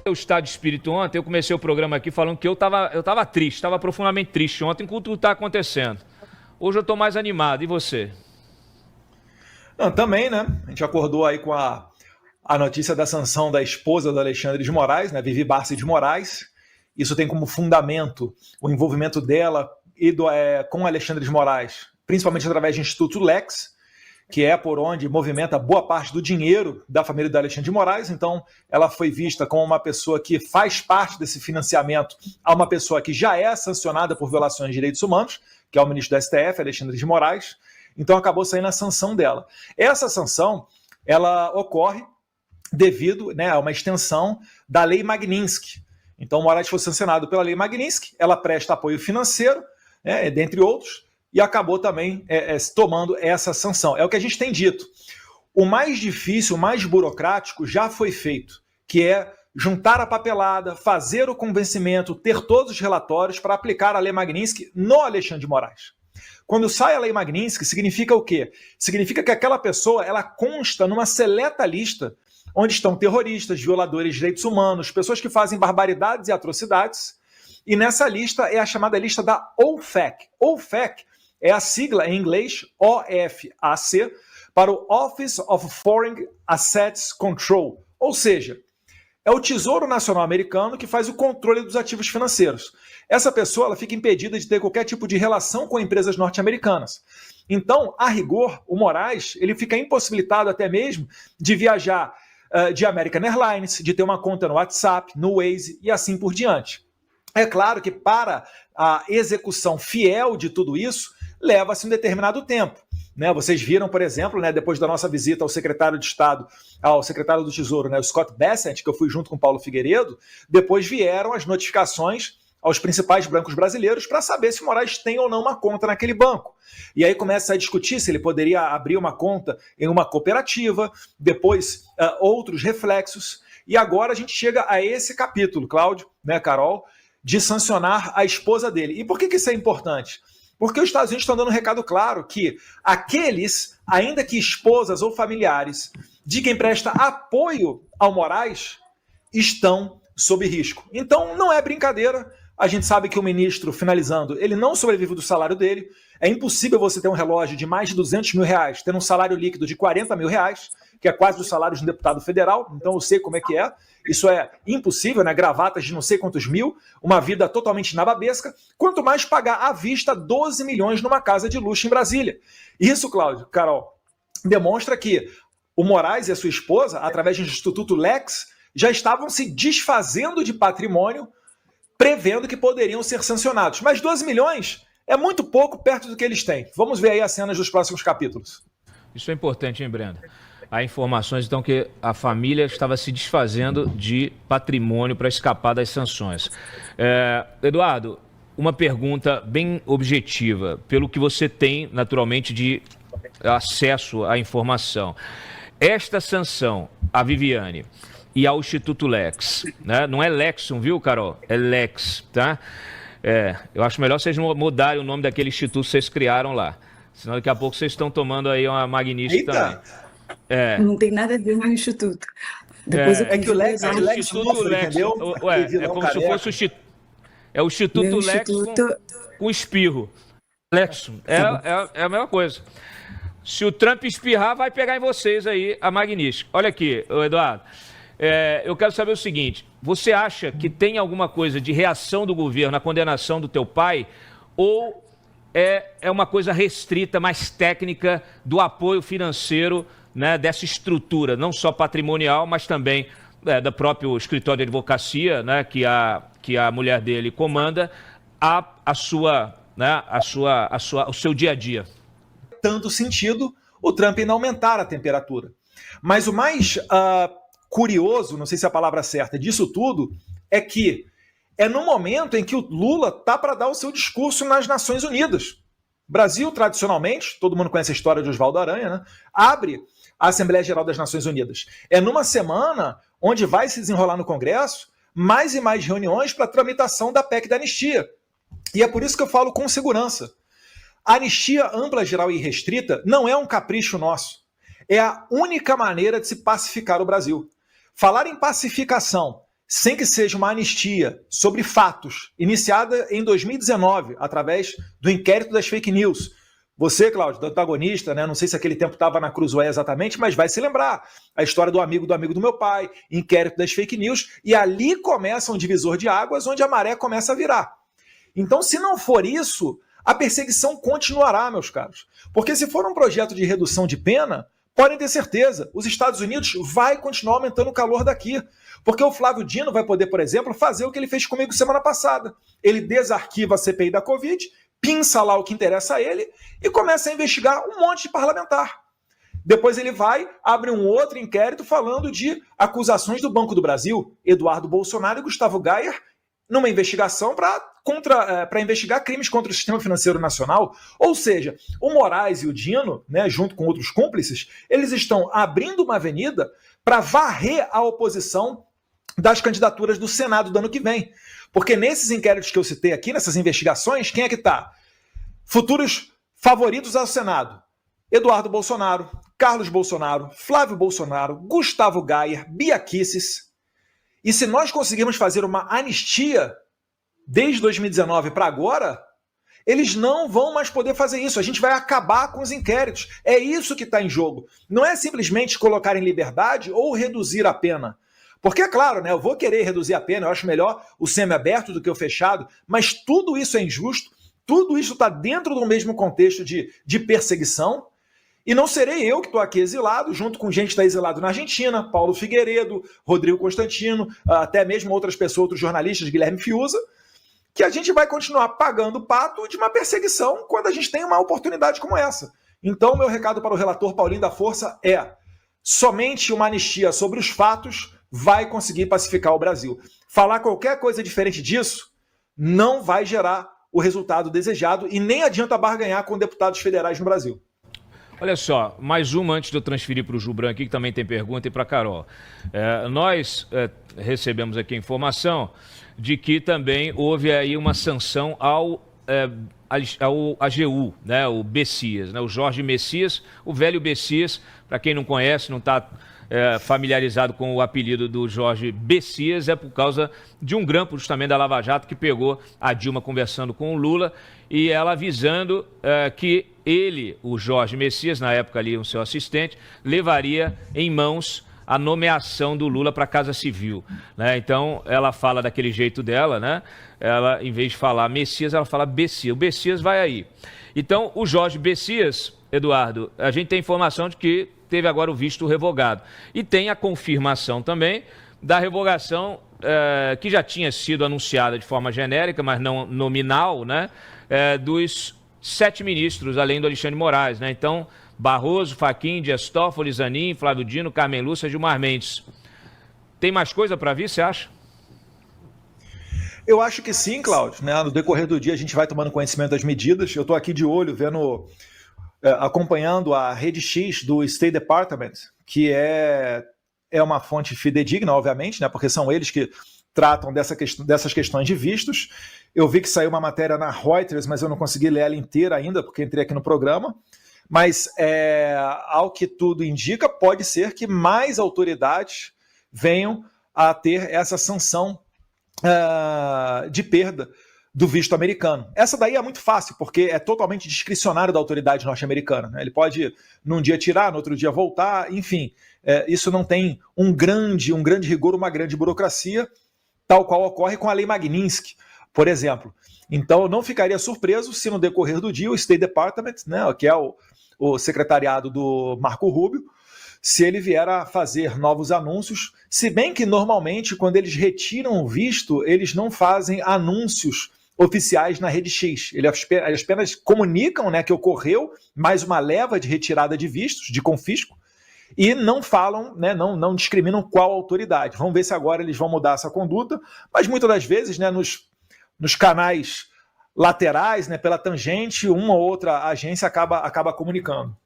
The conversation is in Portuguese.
O estado de espírito ontem, eu comecei o programa aqui falando que eu tava triste, estava profundamente triste ontem com tudo que está acontecendo. Hoje eu estou mais animado, e você? Não, também, né? A gente acordou aí com a notícia da sanção da esposa do Alexandre de Moraes, né? Vivi Barça de Moraes. Isso tem como fundamento o envolvimento dela com Alexandre de Moraes, principalmente através do Instituto Lex, que é por onde movimenta boa parte do dinheiro da família do Alexandre de Moraes. Então, ela foi vista como uma pessoa que faz parte desse financiamento a uma pessoa que já é sancionada por violações de direitos humanos, que é o ministro do STF, Alexandre de Moraes. Então, acabou saindo a sanção dela. Essa sanção, ela ocorre devido, né, a uma extensão da Lei Magnitsky. Então, Moraes foi sancionado pela Lei Magnitsky, ela presta apoio financeiro, né, dentre outros, e acabou também tomando essa sanção. É o que a gente tem dito. O mais difícil, o mais burocrático já foi feito, que é juntar a papelada, fazer o convencimento, ter todos os relatórios para aplicar a Lei Magnitsky no Alexandre de Moraes. Quando sai a Lei Magnitsky, significa o quê? Significa que aquela pessoa ela consta numa seleta lista onde estão terroristas, violadores de direitos humanos, pessoas que fazem barbaridades e atrocidades, e nessa lista é a chamada lista da OFAC. OFAC é a sigla em inglês, OFAC, para o Office of Foreign Assets Control, ou seja, é o Tesouro Nacional Americano que faz o controle dos ativos financeiros. Essa pessoa ela fica impedida de ter qualquer tipo de relação com empresas norte-americanas. Então, a rigor, o Moraes ele fica impossibilitado até mesmo de viajar de American Airlines, de ter uma conta no WhatsApp, no Waze e assim por diante. É claro que para a execução fiel de tudo isso, leva-se um determinado tempo. Né? Vocês viram, por exemplo, né, depois da nossa visita ao secretário de Estado, ao secretário do Tesouro, né, o Scott Bessent, que eu fui junto com o Paulo Figueiredo, depois vieram as notificações aos principais bancos brasileiros para saber se o Moraes tem ou não uma conta naquele banco. E aí começa a discutir se ele poderia abrir uma conta em uma cooperativa, depois outros reflexos, e agora a gente chega a esse capítulo, Cláudio, né, Carol, de sancionar a esposa dele. E por que isso é importante? Porque os Estados Unidos estão dando um recado claro que aqueles, ainda que esposas ou familiares, de quem presta apoio ao Moraes, estão sob risco. Então, não é brincadeira. A gente sabe que o ministro, finalizando, ele não sobrevive do salário dele. É impossível você ter um relógio de mais de 200 mil reais, ter um salário líquido de 40 mil reais, que é quase o salário de um deputado federal. Então eu sei como é que é. Isso é impossível, né? Gravatas de não sei quantos mil, uma vida totalmente nababesca. Quanto mais pagar à vista 12 milhões numa casa de luxo em Brasília. Isso, Cláudio, Carol, demonstra que o Moraes e a sua esposa, através do Instituto Lex, já estavam se desfazendo de patrimônio, prevendo que poderiam ser sancionados. Mas 12 milhões é muito pouco perto do que eles têm. Vamos ver aí as cenas dos próximos capítulos. Isso é importante, hein, Brenda? Há informações, então, que a família estava se desfazendo de patrimônio para escapar das sanções. Eduardo, uma pergunta bem objetiva, pelo que você tem, naturalmente, de acesso à informação. Esta sanção à Viviane e ao Instituto Lex, né? Não é Lexum, viu, Carol? É Lex, tá? Eu acho melhor vocês mudarem o nome daquele instituto que vocês criaram lá. Senão daqui a pouco vocês estão tomando aí uma magnífica também. Não tem nada a ver com o instituto. Depois é que o Lex, Instituto Lex, entendeu? É como se fosse o Instituto Lex com espirro. Lexum. É a mesma coisa. Se o Trump espirrar, vai pegar em vocês aí a magnífica. Olha aqui, Eduardo. Eu quero saber o seguinte, você acha que tem alguma coisa de reação do governo na condenação do teu pai ou é uma coisa restrita, mais técnica do apoio financeiro, né, dessa estrutura, não só patrimonial, mas também do próprio escritório de advocacia, né, que a mulher dele comanda, o seu dia a dia? Tanto sentido o Trump ainda aumentar a temperatura. Mas o mais curioso, não sei se é a palavra certa, disso tudo, é que é no momento em que o Lula tá para dar o seu discurso nas Nações Unidas. Brasil, tradicionalmente, todo mundo conhece a história de Oswaldo Aranha, né? Abre a Assembleia Geral das Nações Unidas. É numa semana onde vai se desenrolar no Congresso mais e mais reuniões para a tramitação da PEC da anistia. E é por isso que eu falo com segurança. A anistia ampla, geral e restrita não é um capricho nosso. É a única maneira de se pacificar o Brasil. Falar em pacificação sem que seja uma anistia sobre fatos, iniciada em 2019, através do inquérito das fake news. Você, Cláudio, do antagonista, né? Não sei se aquele tempo estava na Cruzoé exatamente, mas vai se lembrar. A história do amigo do meu pai, inquérito das fake news, e ali começa um divisor de águas onde a maré começa a virar. Então, se não for isso, a perseguição continuará, meus caros. Porque se for um projeto de redução de pena, podem ter certeza, os Estados Unidos vai continuar aumentando o calor daqui. Porque o Flávio Dino vai poder, por exemplo, fazer o que ele fez comigo semana passada. Ele desarquiva a CPI da Covid, pinça lá o que interessa a ele e começa a investigar um monte de parlamentar. Depois ele vai, abre um outro inquérito falando de acusações do Banco do Brasil, Eduardo Bolsonaro e Gustavo Gayer, numa investigação para investigar crimes contra o sistema financeiro nacional. Ou seja, o Moraes e o Dino, né, junto com outros cúmplices, eles estão abrindo uma avenida para varrer a oposição das candidaturas do Senado do ano que vem. Porque nesses inquéritos que eu citei aqui, nessas investigações, quem é que está? Futuros favoritos ao Senado: Eduardo Bolsonaro, Carlos Bolsonaro, Flávio Bolsonaro, Gustavo Gayer, Bia Kicis. E se nós conseguirmos fazer uma anistia desde 2019 para agora, eles não vão mais poder fazer isso. A gente vai acabar com os inquéritos. É isso que está em jogo. Não é simplesmente colocar em liberdade ou reduzir a pena. Porque, é claro, né, eu vou querer reduzir a pena, eu acho melhor o semiaberto do que o fechado, mas tudo isso é injusto, tudo isso está dentro do mesmo contexto de perseguição. E não serei eu que estou aqui exilado, junto com gente que está exilado na Argentina, Paulo Figueiredo, Rodrigo Constantino, até mesmo outras pessoas, outros jornalistas, Guilherme Fiuza, que a gente vai continuar pagando o pato de uma perseguição quando a gente tem uma oportunidade como essa. Então, meu recado para o relator Paulinho da Força é: somente uma anistia sobre os fatos vai conseguir pacificar o Brasil. Falar qualquer coisa diferente disso não vai gerar o resultado desejado e nem adianta barganhar com deputados federais no Brasil. Olha só, mais uma antes de eu transferir para o Gilbran aqui, que também tem pergunta, e para a Carol. Nós recebemos aqui a informação de que também houve aí uma sanção ao AGU, né, o Bessias, né, o Jorge Messias, o velho Bessias. Para quem não conhece, não está familiarizado com o apelido do Jorge Bessias, é por causa de um grampo justamente da Lava Jato que pegou a Dilma conversando com o Lula e ela avisando que ele, o Jorge Messias, na época ali o seu assistente, levaria em mãos a nomeação do Lula para a Casa Civil, né? Então ela fala daquele jeito dela, né? Ela, em vez de falar Messias, ela fala Bessias. O Bessias vai aí. Então o Jorge Bessias, Eduardo, a gente tem informação de que teve agora o visto revogado. E tem a confirmação também da revogação que já tinha sido anunciada de forma genérica, mas não nominal, né? Dos 7 ministros, além do Alexandre de Moraes, né? Então, Barroso, Fachin, Dias Toffoli, Zanin, Flávio Dino, Carmen Lúcia, Gilmar Mendes. Tem mais coisa para vir, você acha? Eu acho que sim, Cláudio, né? No decorrer do dia a gente vai tomando conhecimento das medidas. Eu estou aqui de olho, acompanhando a Rede X do State Department, que é uma fonte fidedigna, obviamente, né? Porque são eles que tratam dessas questões de vistos. Eu vi que saiu uma matéria na Reuters, mas eu não consegui ler ela inteira ainda, porque entrei aqui no programa. Mas, ao que tudo indica, pode ser que mais autoridades venham a ter essa sanção de perda do visto americano. Essa daí é muito fácil, porque é totalmente discricionário da autoridade norte-americana, né? Ele pode, num dia tirar, no outro dia voltar, enfim. Isso não tem um grande rigor, uma grande burocracia, tal qual ocorre com a Lei Magnitsky, por exemplo. Então, eu não ficaria surpreso se no decorrer do dia o State Department, né, que é o secretariado do Marco Rubio, se ele vier a fazer novos anúncios, se bem que normalmente quando eles retiram o visto, eles não fazem anúncios oficiais na Rede X. Eles apenas comunicam, né, que ocorreu mais uma leva de retirada de vistos, de confisco, e não falam, né, não discriminam qual autoridade. Vamos ver se agora eles vão mudar essa conduta, mas muitas das vezes, né, nos canais laterais, né, pela tangente, uma ou outra agência acaba comunicando.